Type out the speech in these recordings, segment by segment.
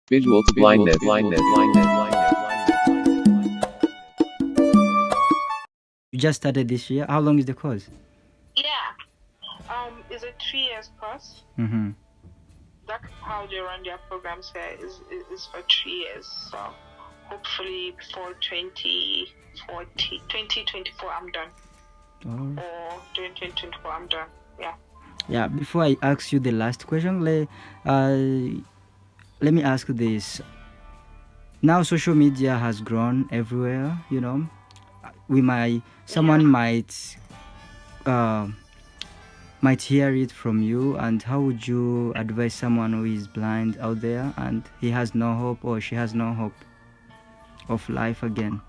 Visual to blindness. You just started this year. How long is the course? Yeah. Is it 3 years plus? Mm-hmm. That's how they run their programs here. Is for 3 years. So hopefully before 2024 I'm done. Oh. Or during 2024 I'm done. Yeah. Yeah. Before I ask you the last question, let me ask this. Now social media has grown everywhere. You know, someone might hear it from you. And how would you advise someone who is blind out there and he has no hope or she has no hope of life again?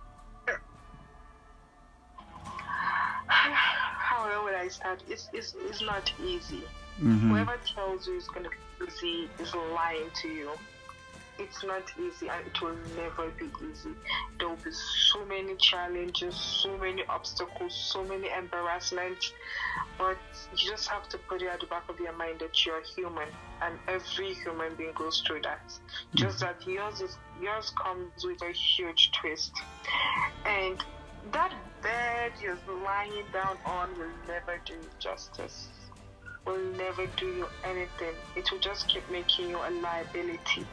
How would I start? It's not easy. Mm-hmm. Whoever tells you it's going to be easy is lying to you. It's not easy, and it will never be easy. There will be so many challenges, so many obstacles, so many embarrassments, but you just have to put it at the back of your mind that you're human, and every human being goes through that. Just that yours comes with a huge twist, and that bed you're lying down on will never do you justice. Will never do you anything. It will just keep making you a liability.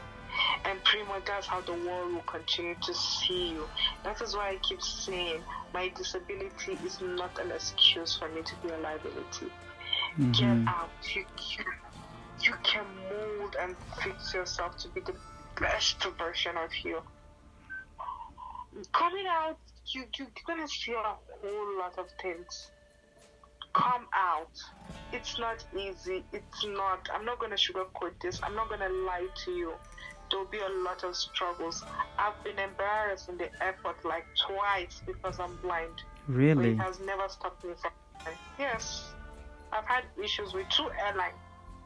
And pretty much that's how the world will continue to see you. That is why I keep saying my disability is not an excuse for me to be a liability. Mm-hmm. Get out. You can mold and fix yourself to be the best version of you. Coming out, you're gonna see a whole lot of things. Come out. It's not easy. It's not. I'm not gonna sugarcoat this. I'm not gonna lie to you. There'll be a lot of struggles. I've been embarrassed in the airport like twice because I'm blind. Really? But it has never stopped me from flying. Yes. I've had issues with 2 airlines.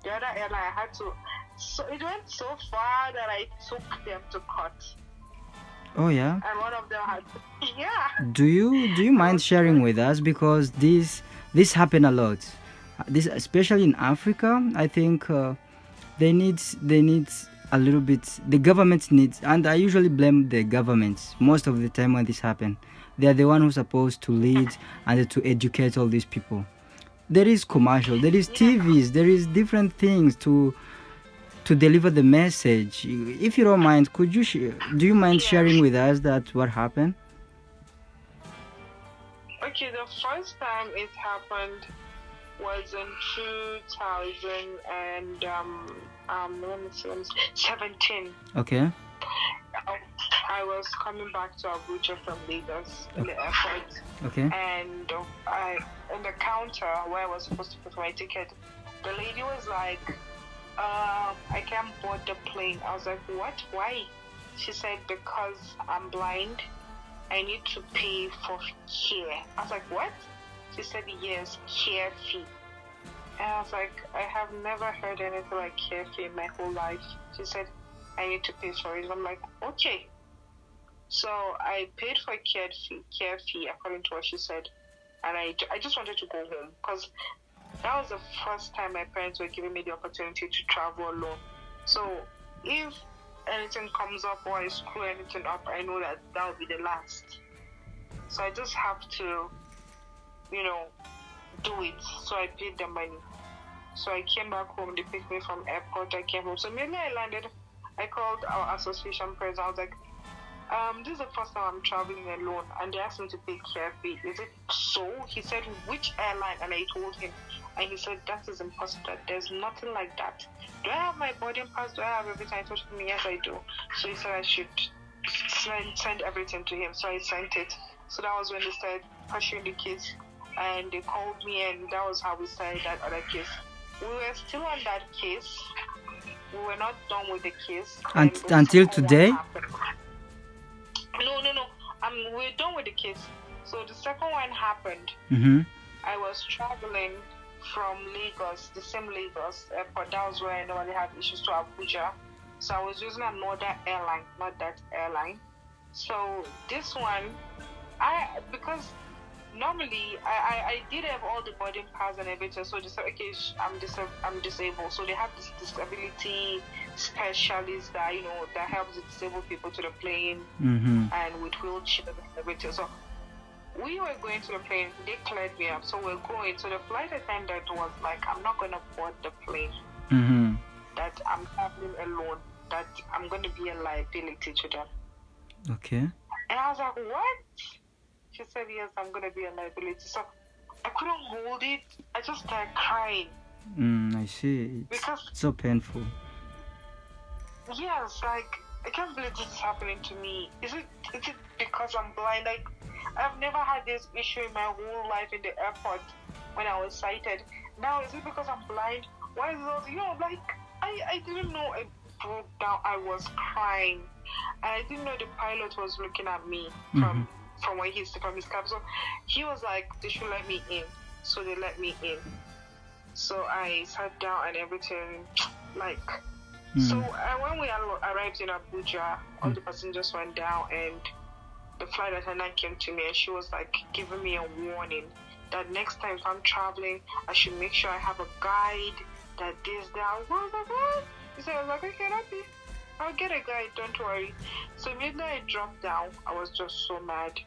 The other airline I had to, so it went so far that I took them to court. Oh yeah. And one of them had yeah. Do you mind sharing with us, because this happen a lot. This especially in Africa. I think they need a little bit. The government needs, and I usually blame the government most of the time when this happen. They are the one who's supposed to lead and to educate all these people. There is commercial, there is TVs, there is different things to deliver the message. If you don't mind, do you mind sharing with us that what happened? Okay, the first time it happened was in 2017. Okay. I was coming back to Abuja from Lagos in the airport. Okay. And in the counter where I was supposed to put my ticket, the lady was like, I can't board the plane. I was like, what? Why? She said, because I'm blind, I need to pay for care. I was like, what? She said, yes, care fee. And I was like, I have never heard anything like care fee in my whole life. She said, I need to pay for it. I'm like, okay. So I paid for care fee according to what she said. And I just wanted to go home because that was the first time my parents were giving me the opportunity to travel alone. So if anything comes up or I screw anything up, I know that will be the last. So I just have to, do it. So I paid the money. So I came back home. They picked me from airport. I came home. So immediately I landed, I called our association president. I was like, this is the first time I'm traveling alone, and they asked me to pay care fee. Is it so? He said, which airline? And I told him, and he said, that is impossible. There's nothing like that. Do I have my boarding pass? Do I have everything? I told him, yes, I do. So he said I should send everything to him. So I sent it. So that was when they started pursuing the case, and they called me, and that was how we started that other case. We were still on that case. We were not done with the case. Until today? No. We're done with the case. So the second one happened. Mm-hmm. I was traveling from Lagos, the same Lagos airport. That was where I normally have issues to Abuja. So I was using another airline, not that airline. So this one, because normally I did have all the boarding pass and everything, so they said, okay, I'm disabled, so they have this disability specialist that that helps the disabled people to the plane and with wheelchairs and everything. So we were going to the plane, they cleared me up, so we're going. So the flight attendant was like, I'm not gonna board the plane. That I'm traveling alone. That I'm gonna be a liability to them. Okay. And I was like, what? She said, yes, I'm going to be a liability. So I couldn't hold it. I just started crying. I see. It's because so painful. Yes, like, I can't believe this is happening to me. Is it because I'm blind? Like, I've never had this issue in my whole life in the airport when I was sighted. Now, is it because I'm blind? Why is it all, like, I didn't know. I broke down. I was crying. And I didn't know the pilot was looking at me from his cab. So he was like, they should let me in. So they let me in. So I sat down and everything, like, so when we arrived in Abuja, all the passengers went down and the flight attendant came to me and she was like giving me a warning that next time if I'm traveling, I should make sure I have a guide, that this, that. I was like, what? So I was like, okay, I'll get a guide, don't worry. So immediately I dropped down, I was just so mad.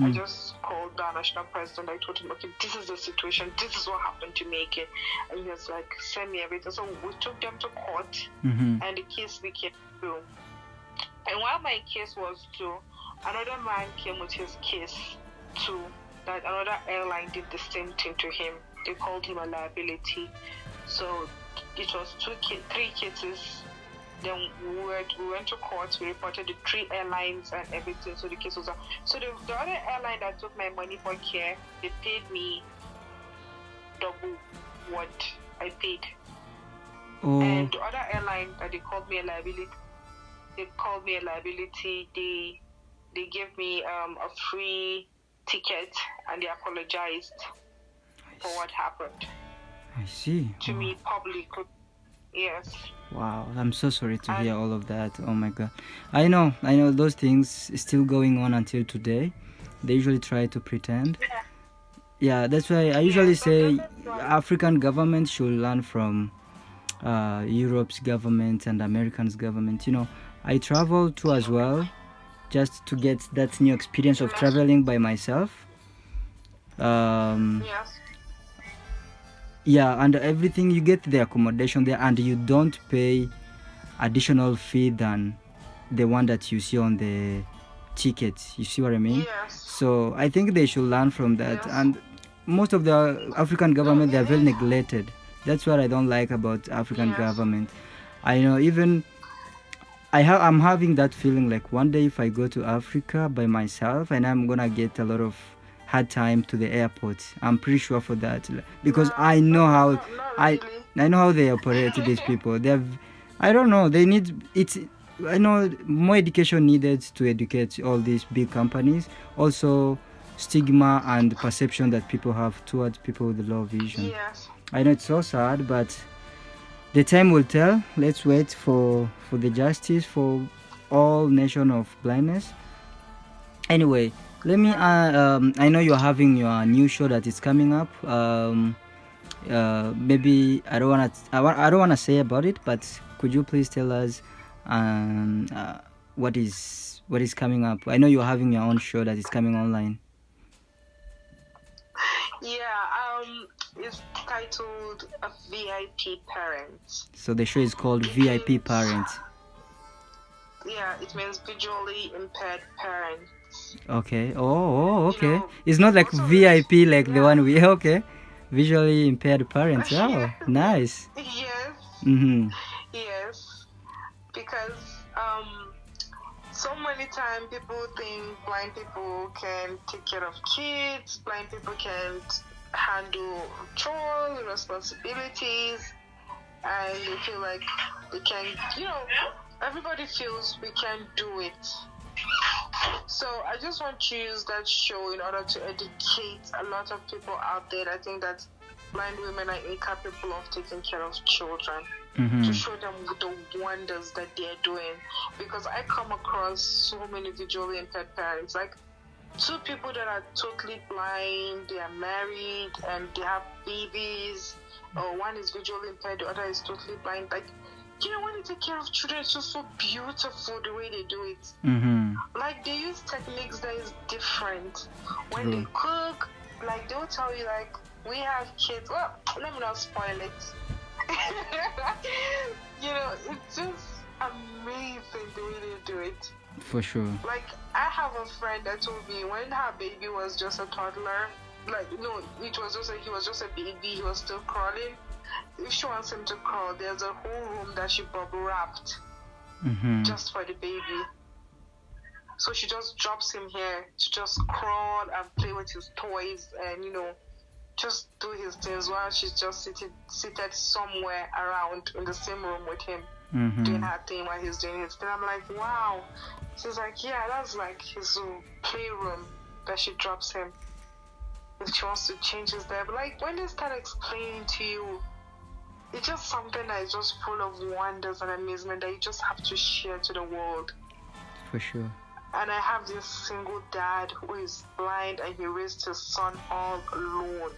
I just called the national president. I told him, okay, this is the situation. This is what happened to me again. And he was like, send me everything. So we took them to court and the case became through. And while my case was through, another man came with his case too, that another airline did the same thing to him. They called him a liability. So it was 3 cases. Then we went to court, we reported the 3 airlines and everything, so the case was up. So the other airline that took my money for care, they paid me double what I paid. And the other airline that they called me a liability, they gave me a free ticket and they apologized for what happened. I see. To me publicly. Yes. Wow, I'm so sorry to hear all of that. Oh my God. I know those things still going on until today. They usually try to pretend. Yeah, that's why I usually say African government should learn from Europe's government and American's government. I travel too as well, just to get that new experience of traveling by myself. Yes. Yeah, and everything, you get the accommodation there and you don't pay additional fee than the one that you see on the ticket. You see what I mean? Yes. So I think they should learn from that. Yes. And most of the African government, they are very neglected. That's what I don't like about African government. I know, even I'm having that feeling like one day if I go to Africa by myself and I'm gonna get a lot of hard time to the airport. I'm pretty sure for that, because I know how I know how they operate. These people, I don't know, they need it's. I know more education needed to educate all these big companies. Also, stigma and perception that people have towards people with low vision. Yes. I know it's so sad, but the time will tell. Let's wait for the justice for all nation of blindness. Anyway, let me. I know you're having your new show that is coming up. Maybe I don't wanna say about it, but could you please tell us what is coming up? I know you're having your own show that is coming online. Yeah, it's titled VIP Parents. So the show is called VIP Parents. Yeah, it means visually impaired parents. Okay. Oh, okay. It's not like VIP like the one we okay. Visually impaired parents. Oh, nice. Yes. Yes. Because so many times people think blind people can take care of kids, blind people can't handle chores, responsibilities, and they feel like they can, everybody feels we can't do it. So I just want to use that show in order to educate a lot of people out there that think that blind women are incapable of taking care of children. To show them the wonders that they're doing. Because I come across so many visually impaired parents. Like, two people that are totally blind, they are married and they have babies, or one is visually impaired, the other is totally blind. Like, when they take care of children, it's just so beautiful the way they do it. Mm-hmm. Like, they use techniques that is different. When True. they cook, like, they'll tell you, like, we have kids. Well, let me not spoil it. It's just amazing the way they do it. For sure. Like, I have a friend that told me when her baby was just a toddler, like, no, he was just a baby, he was still crawling. If she wants him to crawl, there's a whole room that she bubble wrapped Mm-hmm. just for the baby. So she just drops him here to just crawl and play with his toys and, just do his things while she's just seated somewhere around in the same room with him, Mm-hmm. doing her thing while he's doing his thing. I'm like, wow. She's like, yeah, that's like his playroom that she drops him if she wants to change his there. But like, when they start explaining to you, it's just something that is just full of wonders and amazement that you just have to share to the world. For sure. And I have this single dad who is blind and he raised his son all alone.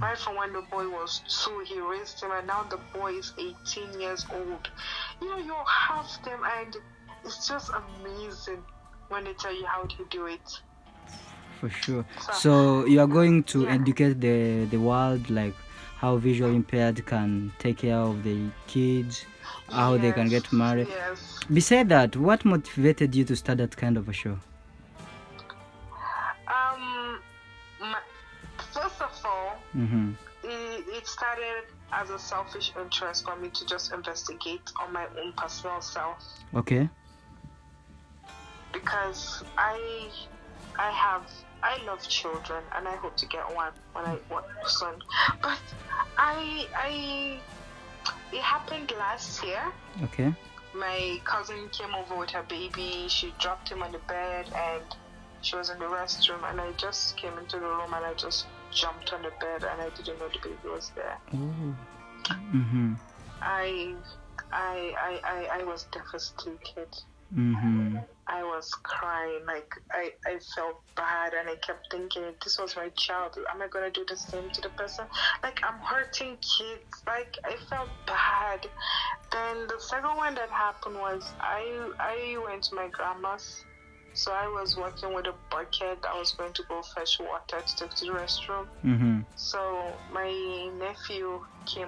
Right from when the boy was 2, he raised him, and now the boy is 18 years old. You have them, and it's just amazing when they tell you how to do it. For sure. So you are going to educate the world, like how visually impaired can take care of the kids, how they can get married. Yes. Besides that, what motivated you to start that kind of a show? First of all, Mm-hmm. it started as a selfish interest for me to just investigate on my own personal self. Okay. Because I love children and I hope to get one when I want soon. But it happened last year. Okay. My cousin came over with her baby. She dropped him on the bed and she was in the restroom, and I just came into the room and I just jumped on the bed and I didn't know the baby was there. Oh. Mm-hmm. I was devastated. Mm-hmm. I was crying, like I felt bad, and I kept thinking, if this was my child, am I gonna do the same to the person? Like, I'm hurting kids. Like, I felt bad. Then the second one that happened was I went to my grandma's. So I was working with a bucket. I was going to go fetch water to take to the restroom. Mm-hmm. So my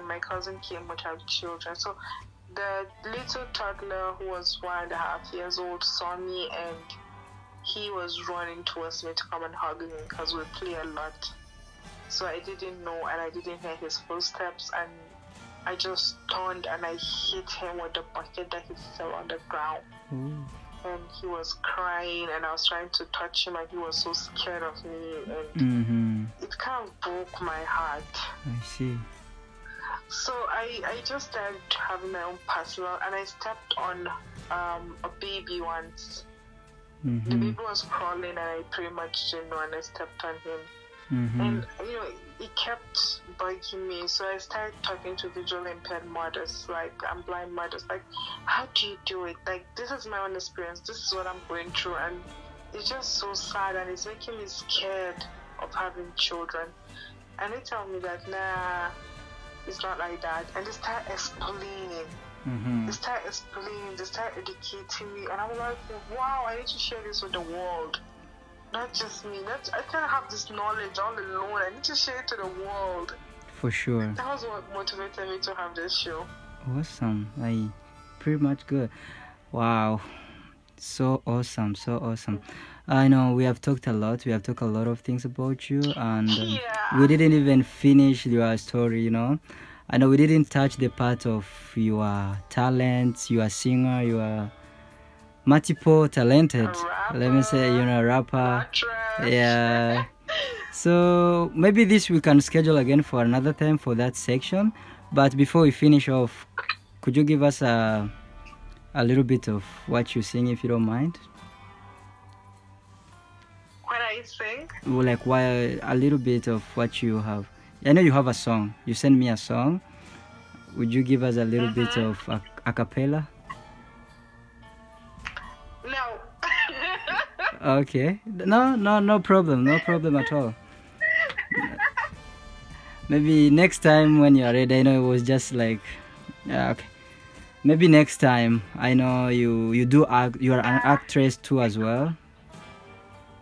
my cousin came with her children. So the little toddler who was 1.5 years old saw me, and he was running towards me to come and hug me because we play a lot. So I didn't know, and I didn't hear his footsteps, and I just turned and I hit him with the bucket that he fell on the ground. Ooh. And he was crying, and I was trying to touch him, and he was so scared of me, and Mm-hmm. it kind of broke my heart. I see. So I just started having my own personal, and I stepped on a baby once. Mm-hmm. The baby was crawling, and I pretty much didn't know, and I stepped on him. Mm-hmm. And it kept bugging me, so I started talking to visually impaired mothers, like, I'm blind mothers, like, how do you do it? Like, this is my own experience, this is what I'm going through, and it's just so sad, and it's making me scared of having children. And they tell me that, nah, it's not like that, and they start explaining. Mm-hmm. They start explaining, they start educating me, and I'm like, wow, I need to share this with the world. Not just me. I can't have this knowledge all alone. I need to share it to the world. For sure. That was what motivated me to have this show. Awesome. Pretty much good. Wow. So awesome. So awesome. I know we have talked a lot. We have talked a lot of things about you, and we didn't even finish your story, I know we didn't touch the part of your talents. You are a singer. You are multiple talented. Let me say, a rapper. Yeah. So maybe this we can schedule again for another time for that section. But before we finish off, could you give us a little bit of what you sing, if you don't mind? What I sing? Well, like a little bit of what you have. I know you have a song. You sent me a song. Would you give us a little bit of a cappella? No. Okay. No problem. No problem at all. Maybe next time when you are ready. I know it was just like, yeah, okay. Maybe next time. I know you do act. You are an actress too as well.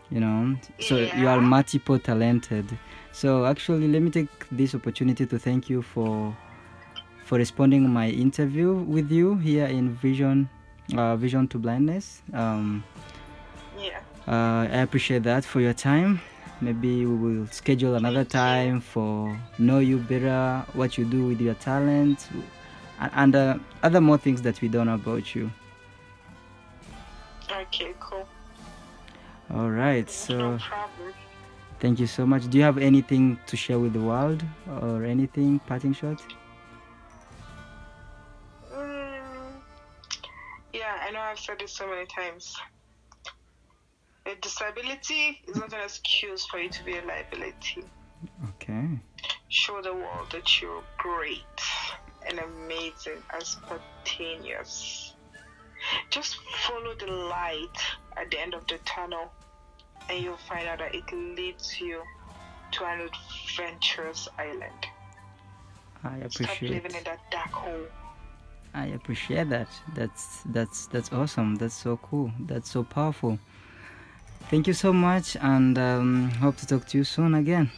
You know, so you are Yeah. multiple talented. So actually, let me take this opportunity to thank you for responding my interview with you here in Vision to Blindness. Yeah. I appreciate that for your time. Maybe we will schedule another Thank you. time for know you better, what you do with your talent, and other more things that we don't know about you. Okay, cool. All right. No So problem. thank you so much. Do you have anything to share with the world or anything parting shot? Mm, yeah, I know I've said this so many times. A disability is not an excuse for you to be a liability. Okay. Show the world that you're great and amazing and spontaneous. Just follow the light at the end of the tunnel, and you'll find out that it leads you to an adventurous island. I Stop appreciate. living in that dark hole. I appreciate that. That's awesome. That's so cool. That's so powerful. Thank you so much, and hope to talk to you soon again.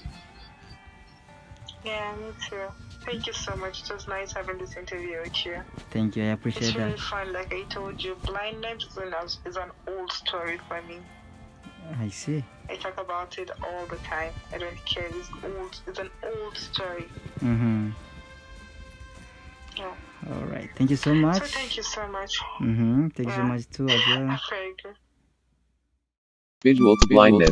Yeah, me too. Thank you so much. It was nice having this interview with you. Thank you. I It's appreciate really that. fun. Like I told you, blindness is an old story for me. I see. I talk about it all the time. I don't care. It's old. It's an old story. Mhm. Yeah. All right. Thank you so So much. thank you so much. Mhm. Thank you so Yeah. much too as well. Very good. Visual to blindness.